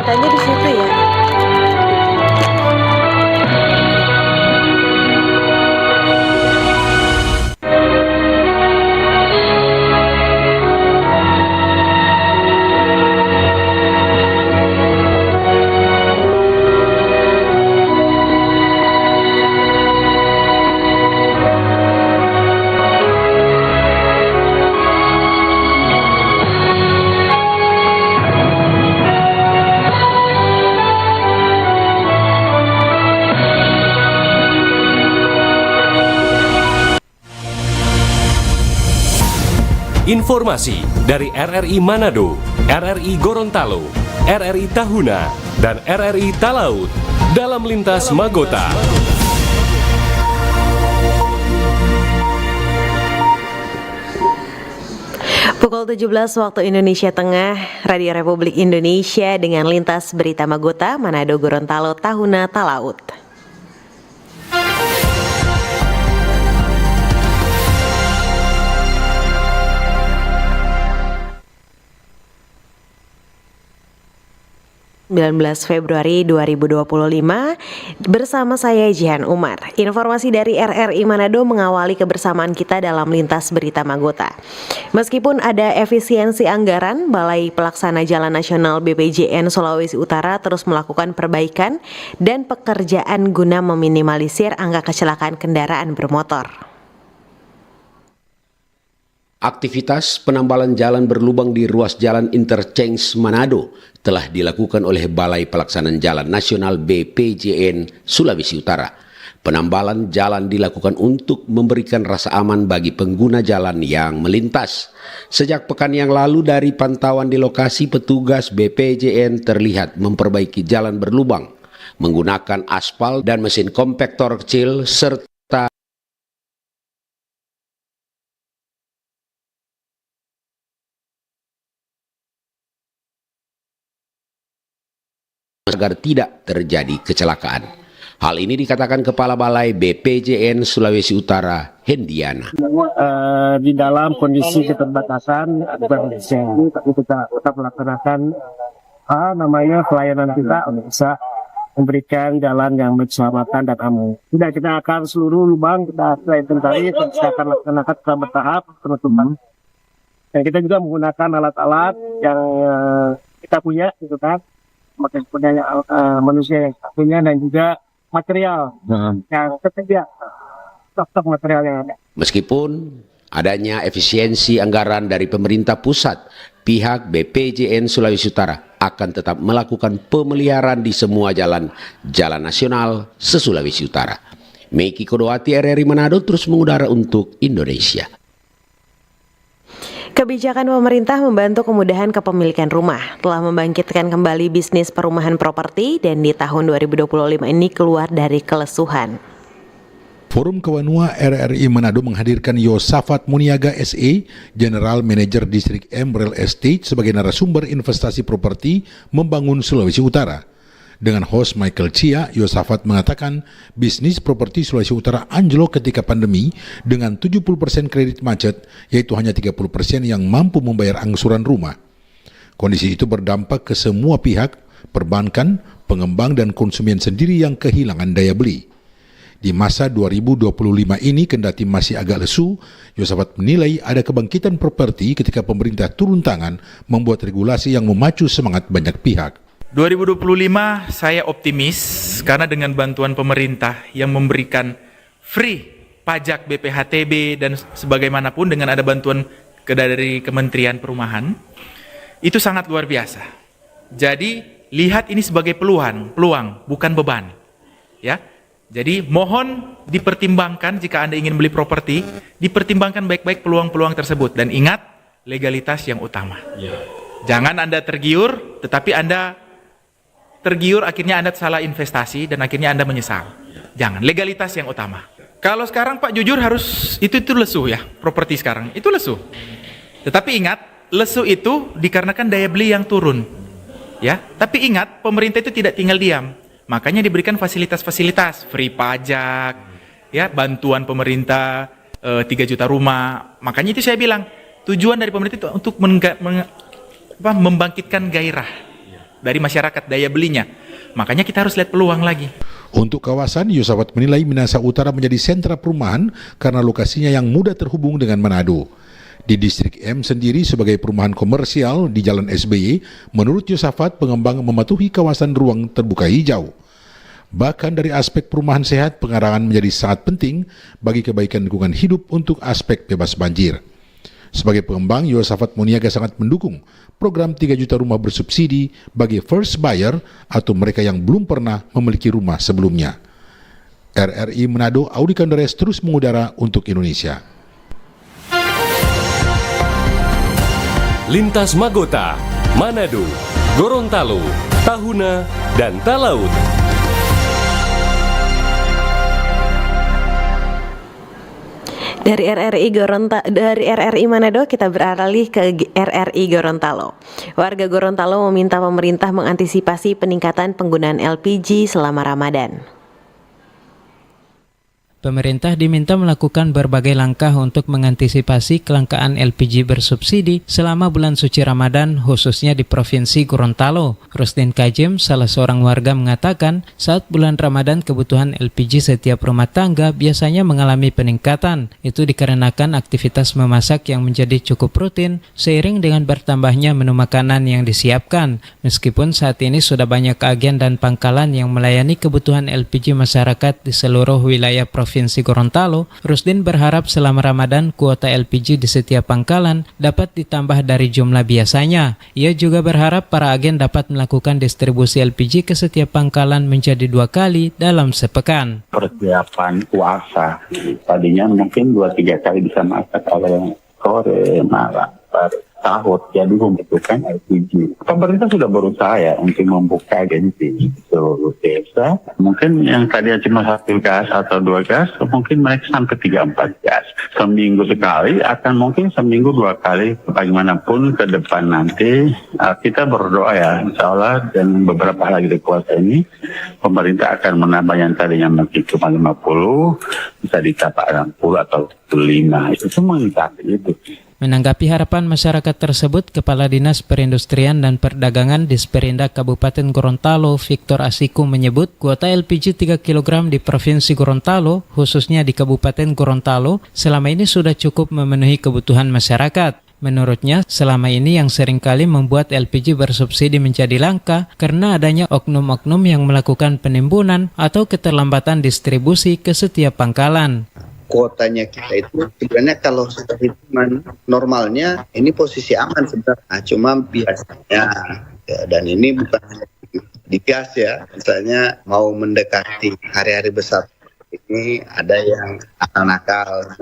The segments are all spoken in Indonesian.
beritanya di situ ya. Informasi dari RRI Manado, RRI Gorontalo, RRI Tahuna, dan RRI Talaut dalam Lintas Magota. Pukul 17 waktu Indonesia Tengah, Radio Republik Indonesia dengan Lintas Berita Magota, Manado, Gorontalo, Tahuna, Talaut. 19 Februari 2025 bersama saya Jihan Umar. Informasi dari RRI Manado mengawali kebersamaan kita dalam Lintas Berita Magota. Meskipun ada efisiensi anggaran, Balai Pelaksana Jalan Nasional BPJN Sulawesi Utara terus melakukan perbaikan dan pekerjaan guna meminimalisir angka kecelakaan kendaraan bermotor. Aktivitas penambalan jalan berlubang di ruas jalan Interchange Manado telah dilakukan oleh Balai Pelaksanaan Jalan Nasional BPJN Sulawesi Utara. Penambalan jalan dilakukan untuk memberikan rasa aman bagi pengguna jalan yang melintas. Sejak pekan yang lalu dari pantauan di lokasi, petugas BPJN terlihat memperbaiki jalan berlubang menggunakan aspal dan mesin kompaktor kecil serta agar tidak terjadi kecelakaan. Hal ini dikatakan Kepala Balai BPJN Sulawesi Utara, Hendiana. Di dalam kondisi keterbatasan ini, tapi kita tetap melaksanakan pelayanan kita untuk bisa memberikan jalan yang berkeselamatan dan aman. Tidak, kita akan seluruh lubang kita inventaris, kita akan laksanakan secara bertahap penutupan. Dan kita juga menggunakan alat-alat yang kita punya, gitu kan. Manusia yang punya dan juga material yang tersedia, stok material yang ada. Meskipun adanya efisiensi anggaran dari pemerintah pusat, pihak BPJN Sulawesi Utara akan tetap melakukan pemeliharaan di semua jalan nasional se-Sulawesi Utara. Meiki Kodowati, RRI Manado, terus mengudara untuk Indonesia. Kebijakan pemerintah membantu kemudahan kepemilikan rumah, telah membangkitkan kembali bisnis perumahan properti dan di tahun 2025 ini keluar dari kelesuhan. Forum Kawanua RRI Manado menghadirkan Yosafat Muniaga SE, General Manager Distrik M Real Estate sebagai narasumber investasi properti membangun Sulawesi Utara. Dengan host Michael Chia, Yosafat mengatakan bisnis properti Sulawesi Utara anjlok ketika pandemi dengan 70% kredit macet, yaitu hanya 30% yang mampu membayar angsuran rumah. Kondisi itu berdampak ke semua pihak, perbankan, pengembang dan konsumen sendiri yang kehilangan daya beli. Di masa 2025 ini kendati masih agak lesu, Yosafat menilai ada kebangkitan properti ketika pemerintah turun tangan membuat regulasi yang memacu semangat banyak pihak. 2025 saya optimis karena dengan bantuan pemerintah yang memberikan free pajak BPHTB dan sebagaimanapun dengan ada bantuan dari Kementerian Perumahan, itu sangat luar biasa. Jadi lihat ini sebagai peluang bukan beban. Ya. Jadi mohon dipertimbangkan jika Anda ingin beli properti, dipertimbangkan baik-baik peluang-peluang tersebut dan ingat legalitas yang utama. Jangan Anda tergiur, tetapi Anda tergiur akhirnya Anda salah investasi dan akhirnya Anda menyesal. Jangan, legalitas yang utama. Kalau sekarang Pak jujur harus itu lesu ya, properti sekarang itu lesu. Tetapi ingat, lesu itu dikarenakan daya beli yang turun. Ya, tapi ingat pemerintah itu tidak tinggal diam. Makanya diberikan fasilitas-fasilitas, free pajak, ya, bantuan pemerintah 3 juta rumah. Makanya itu saya bilang, tujuan dari pemerintah itu untuk membangkitkan gairah. dari masyarakat, daya belinya. Makanya kita harus lihat peluang lagi. Untuk kawasan, Yosafat menilai Minahasa Utara menjadi sentra perumahan karena lokasinya yang mudah terhubung dengan Manado. Di Distrik M sendiri sebagai perumahan komersial di Jalan SBY, menurut Yosafat pengembang mematuhi kawasan ruang terbuka hijau. Bahkan dari aspek perumahan sehat, pengarangan menjadi sangat penting bagi kebaikan lingkungan hidup untuk aspek bebas banjir. Sebagai pengembang, Yosafat Muniaga sangat mendukung program 3 juta rumah bersubsidi bagi first buyer atau mereka yang belum pernah memiliki rumah sebelumnya. RRI Manado, Audi Kandares terus mengudara untuk Indonesia. Lintas Magota, Manado, Gorontalo, Tahuna, dan Talaut. Dari RRI Manado kita beralih ke RRI Gorontalo. Warga Gorontalo meminta pemerintah mengantisipasi peningkatan penggunaan LPG selama Ramadan. Pemerintah diminta melakukan berbagai langkah untuk mengantisipasi kelangkaan LPG bersubsidi selama bulan suci Ramadan, khususnya di Provinsi Gorontalo. Rusdin Kajim, salah seorang warga, mengatakan saat bulan Ramadan kebutuhan LPG setiap rumah tangga biasanya mengalami peningkatan. Itu dikarenakan aktivitas memasak yang menjadi cukup rutin seiring dengan bertambahnya menu makanan yang disiapkan. Meskipun saat ini sudah banyak agen dan pangkalan yang melayani kebutuhan LPG masyarakat di seluruh wilayah Provinsi Gorontalo, Rusdin berharap selama Ramadan kuota LPG di setiap pangkalan dapat ditambah dari jumlah biasanya. Ia juga berharap para agen dapat melakukan distribusi LPG ke setiap pangkalan menjadi 2 kali dalam sepekan. Persiapan puasa, tadinya mungkin 2-3 kali bisa masak kalau yang sore, malam, sahur, jadi membutuhkan LPG. Pemerintah sudah berusaha ya untuk membuka agensi seluruh desa. Mungkin yang tadinya cuma 1 gas atau 2 gas, mungkin mereka sampai 3-4 gas. Seminggu sekali, akan mungkin seminggu 2 kali. Bagaimanapun ke depan nanti, kita berdoa ya, insya Allah, dan beberapa lagi di kuasa ini, pemerintah akan menambah yang tadinya mungkin cuma 50, bisa ditambah 60 atau 5. Itu semua itu. Menanggapi harapan masyarakat tersebut, Kepala Dinas Perindustrian dan Perdagangan Disperindak Kabupaten Gorontalo, Victor Asiku, menyebut kuota LPG 3 kg di Provinsi Gorontalo, khususnya di Kabupaten Gorontalo, selama ini sudah cukup memenuhi kebutuhan masyarakat. Menurutnya, selama ini yang seringkali membuat LPG bersubsidi menjadi langka karena adanya oknum-oknum yang melakukan penimbunan atau keterlambatan distribusi ke setiap pangkalan. Kuotanya kita itu sebenarnya kalau hitungan normalnya ini posisi aman sebenarnya. Nah, cuma biasanya ya, dan ini bukan di gas ya, misalnya mau mendekati hari-hari besar ini ada yang nakal-nakal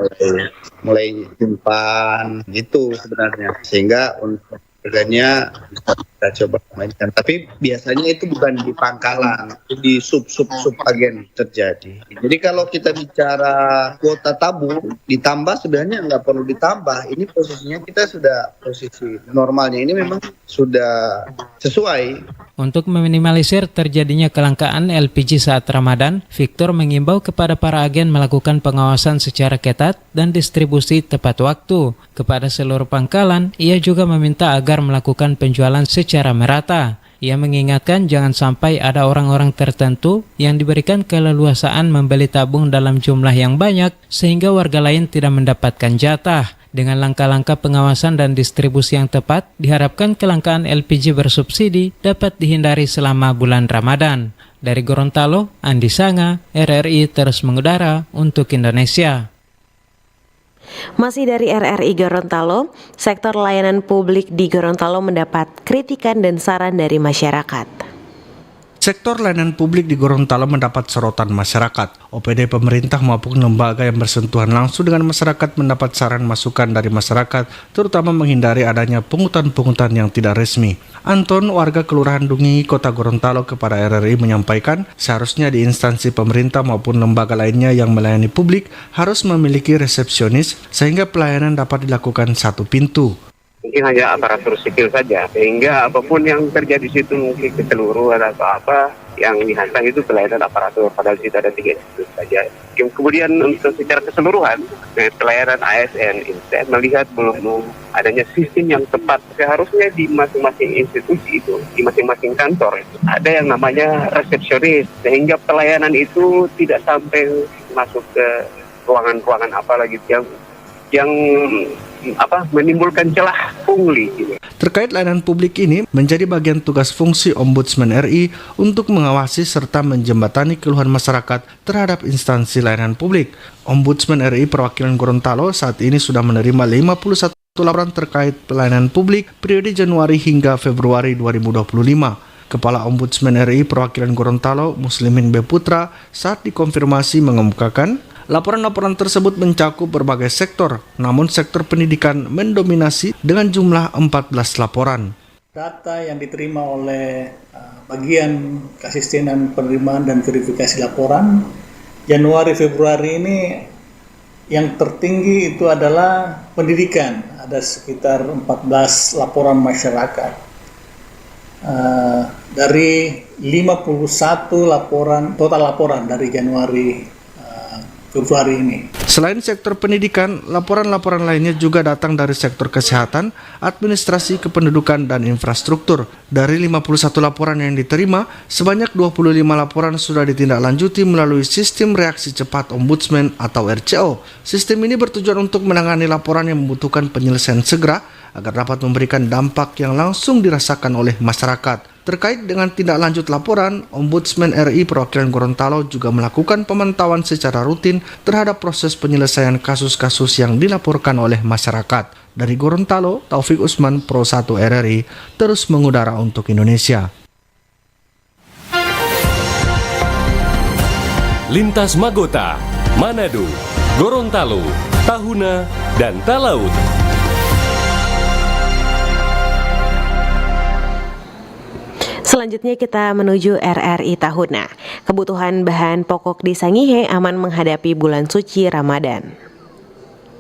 mulai simpan gitu sebenarnya, sehingga untuk harganya kita coba mainkan. Tapi biasanya itu bukan di pangkalan, di sub agen terjadi. Jadi kalau kita bicara kuota tabung ditambah, sebenarnya nggak perlu ditambah. Ini posisinya kita sudah posisi normalnya ini memang sudah sesuai. Untuk meminimalisir terjadinya kelangkaan LPG saat Ramadan, Victor mengimbau kepada para agen melakukan pengawasan secara ketat dan distribusi tepat waktu. Kepada seluruh pangkalan, ia juga meminta agar melakukan penjualan secara merata. Ia mengingatkan jangan sampai ada orang-orang tertentu yang diberikan keleluasaan membeli tabung dalam jumlah yang banyak sehingga warga lain tidak mendapatkan jatah. Dengan langkah-langkah pengawasan dan distribusi yang tepat, diharapkan kelangkaan LPG bersubsidi dapat dihindari selama bulan Ramadan. Dari Gorontalo, Andi Sanga, RRI terus mengudara untuk Indonesia. Masih dari RRI Gorontalo, sektor layanan publik di Gorontalo mendapat kritikan dan saran dari masyarakat. Sektor layanan publik di Gorontalo mendapat sorotan masyarakat. OPD pemerintah maupun lembaga yang bersentuhan langsung dengan masyarakat mendapat saran masukan dari masyarakat, terutama menghindari adanya pungutan-pungutan yang tidak resmi. Anton, warga Kelurahan Dungi, Kota Gorontalo, kepada RRI menyampaikan seharusnya di instansi pemerintah maupun lembaga lainnya yang melayani publik harus memiliki resepsionis sehingga pelayanan dapat dilakukan satu pintu. Mungkin hanya aparatur sipil saja, sehingga apapun yang terjadi di situ mungkin keseluruhan atau apa yang dihantam itu pelayanan aparatur, padahal kita ada 3 itu saja. Kemudian untuk secara keseluruhan pelayanan ASN ini saya melihat belum adanya sistem yang tepat. Seharusnya di masing-masing institusi itu, di masing-masing kantor itu, ada yang namanya resepsionis, sehingga pelayanan itu tidak sampai masuk ke ruangan-ruangan apalagi yang menimbulkan celah pungli gitu. Terkait layanan publik ini menjadi bagian tugas fungsi Ombudsman RI untuk mengawasi serta menjembatani keluhan masyarakat terhadap instansi layanan publik. Ombudsman RI perwakilan Gorontalo saat ini sudah menerima 51 laporan terkait pelayanan publik periode Januari hingga Februari 2025. Kepala Ombudsman RI perwakilan Gorontalo, Muslimin B. Putra, saat dikonfirmasi mengemukakan laporan-laporan tersebut mencakup berbagai sektor, namun sektor pendidikan mendominasi dengan jumlah 14 laporan. Data yang diterima oleh bagian keasistenan penerimaan dan verifikasi laporan, Januari-Februari ini yang tertinggi itu adalah pendidikan, ada sekitar 14 laporan masyarakat. Dari 51 laporan, total laporan dari Januari Februari ini. Selain sektor pendidikan, laporan-laporan lainnya juga datang dari sektor kesehatan, administrasi kependudukan, dan infrastruktur. Dari 51 laporan yang diterima, sebanyak 25 laporan sudah ditindaklanjuti melalui sistem reaksi cepat Ombudsman atau RCO. Sistem ini bertujuan untuk menangani laporan yang membutuhkan penyelesaian segera agar dapat memberikan dampak yang langsung dirasakan oleh masyarakat. Terkait dengan tindak lanjut laporan, Ombudsman RI perwakilan Gorontalo juga melakukan pemantauan secara rutin terhadap proses penyelesaian kasus-kasus yang dilaporkan oleh masyarakat. Dari Gorontalo, Taufik Usman, Pro 1 RRI, terus mengudara untuk Indonesia. Lintas Magota, Manado, Gorontalo, Tahuna, dan Talaut. Selanjutnya kita menuju RRI Tahuna. Kebutuhan bahan pokok di Sangihe aman menghadapi bulan suci Ramadan.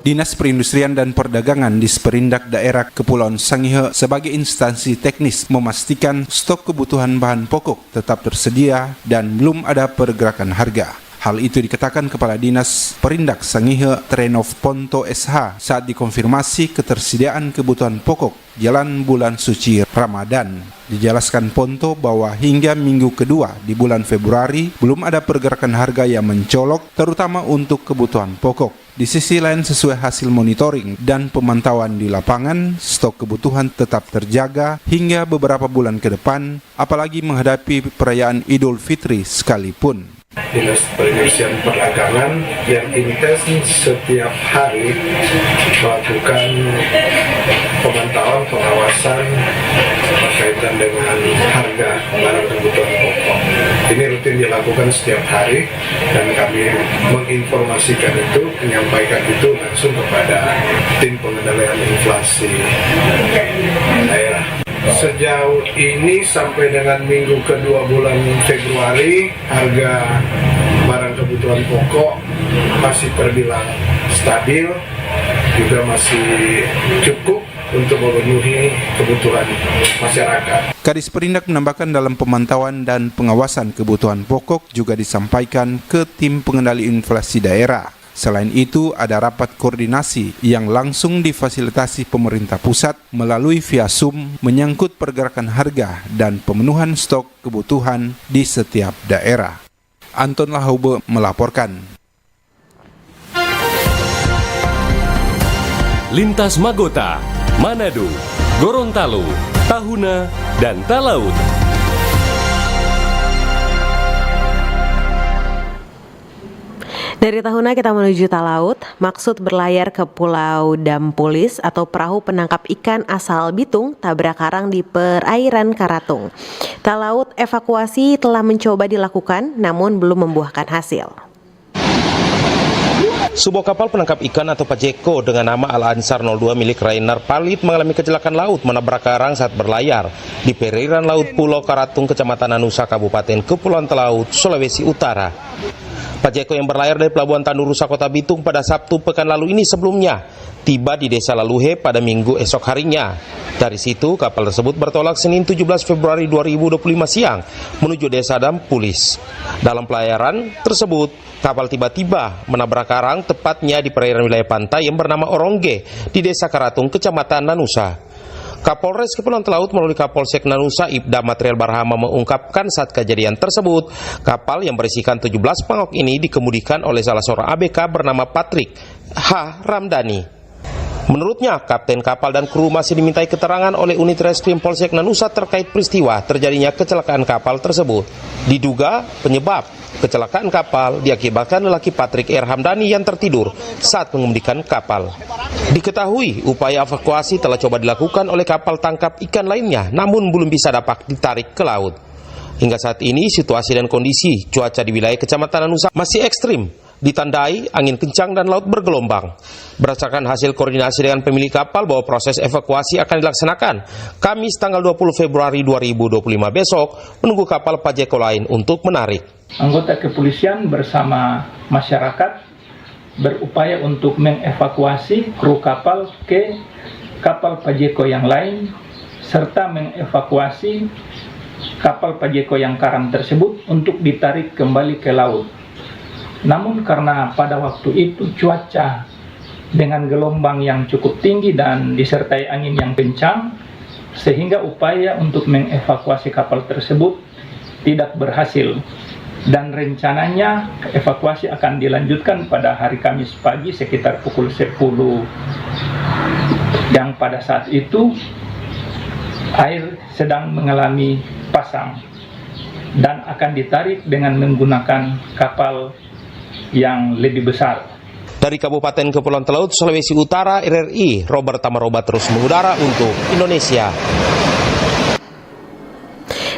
Dinas Perindustrian dan Perdagangan di Sperindak Daerah Kepulauan Sangihe sebagai instansi teknis memastikan stok kebutuhan bahan pokok tetap tersedia dan belum ada pergerakan harga. Hal itu dikatakan Kepala Dinas Perindak Sangihe Trenov Ponto SH saat dikonfirmasi ketersediaan kebutuhan pokok jalan bulan suci Ramadan. Dijelaskan Ponto bahwa hingga minggu kedua di bulan Februari belum ada pergerakan harga yang mencolok terutama untuk kebutuhan pokok. Di sisi lain sesuai hasil monitoring dan pemantauan di lapangan, stok kebutuhan tetap terjaga hingga beberapa bulan ke depan, apalagi menghadapi perayaan Idul Fitri sekalipun. Dinas Perindustrian Perdagangan yang intens setiap hari melakukan pemantauan, pengawasan berkaitan dengan harga barang kebutuhan pokok. Ini rutin dilakukan setiap hari dan kami menginformasikan itu, menyampaikan itu langsung kepada tim pengendalian inflasi daerah. Sejauh ini sampai dengan minggu kedua bulan Februari, harga barang kebutuhan pokok masih terbilang stabil, juga masih cukup untuk memenuhi kebutuhan masyarakat. Kadis Perindak menambahkan dalam pemantauan dan pengawasan kebutuhan pokok juga disampaikan ke tim pengendali inflasi daerah. Selain itu, ada rapat koordinasi yang langsung difasilitasi pemerintah pusat melalui via Zoom menyangkut pergerakan harga dan pemenuhan stok kebutuhan di setiap daerah. Anton Lahaube melaporkan. Lintas Magota, Manado, Gorontalo, Tahuna, dan Talaut. Dari Tahuna kita menuju Talaut, maksud berlayar ke Pulau Dampulis atau perahu penangkap ikan asal Bitung tabrak karang di perairan Karatung. Talaut evakuasi telah mencoba dilakukan namun belum membuahkan hasil. Sebuah kapal penangkap ikan atau Pajeko dengan nama Al-Ansar 02 milik Rainer Palit mengalami kecelakaan laut menabrak karang saat berlayar di perairan laut Pulau Karatung, Kecamatan Anusa, Kabupaten Kepulauan Talaut, Sulawesi Utara. Pajeko yang berlayar dari Pelabuhan Tandurusa, Kota Bitung pada Sabtu pekan lalu ini sebelumnya tiba di Desa Laluhe pada Minggu esok harinya. Dari situ, kapal tersebut bertolak Senin 17 Februari 2025 siang menuju Desa Dampulis. Dalam pelayaran tersebut, kapal tiba-tiba menabrak karang tepatnya di perairan wilayah pantai yang bernama Orongge di Desa Karatung, Kecamatan Nanusa. Kapolres Kepulauan Talaut melalui Kapolsek Nanusa Ibda Material Barhama mengungkapkan saat kejadian tersebut, kapal yang berisikan 17 pangok ini dikemudikan oleh salah seorang ABK bernama Patrick H. Ramdhani. Menurutnya, kapten kapal dan kru masih dimintai keterangan oleh unit reskrim Polsek Nanusa terkait peristiwa terjadinya kecelakaan kapal tersebut. Diduga penyebab kecelakaan kapal diakibatkan lelaki Patrick R. Hamdani yang tertidur saat mengemudikan kapal. Diketahui upaya evakuasi telah coba dilakukan oleh kapal tangkap ikan lainnya, namun belum bisa dapat ditarik ke laut. Hingga saat ini, situasi dan kondisi cuaca di wilayah Kecamatan Nanusa masih ekstrim, ditandai angin kencang dan laut bergelombang. Berdasarkan hasil koordinasi dengan pemilik kapal bahwa proses evakuasi akan dilaksanakan Kamis tanggal 20 Februari 2025 besok, menunggu kapal Pajeko lain untuk menarik. Anggota kepolisian bersama masyarakat berupaya untuk mengevakuasi kru kapal ke kapal Pajeko yang lain, serta mengevakuasi kapal Pajeko yang karam tersebut untuk ditarik kembali ke laut. Namun karena pada waktu itu cuaca dengan gelombang yang cukup tinggi dan disertai angin yang kencang, sehingga upaya untuk mengevakuasi kapal tersebut tidak berhasil. Dan rencananya evakuasi akan dilanjutkan pada hari Kamis pagi sekitar pukul 10. Yang pada saat itu air sedang mengalami pasang dan akan ditarik dengan menggunakan kapal yang lebih besar. Dari Kabupaten Kepulauan Talaut, Sulawesi Utara, RRI, Robert Tamaroba terus mengudara untuk Indonesia.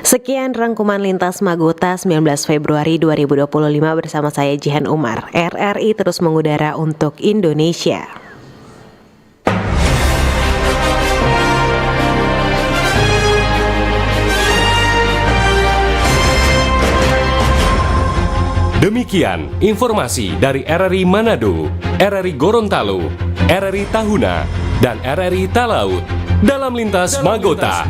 Sekian rangkuman Lintas Magota 19 Februari 2025 bersama saya Jihan Umar. RRI terus mengudara untuk Indonesia. Demikian informasi dari RRI Manado, RRI Gorontalo, RRI Tahuna, dan RRI Talaut dalam Lintas Magota.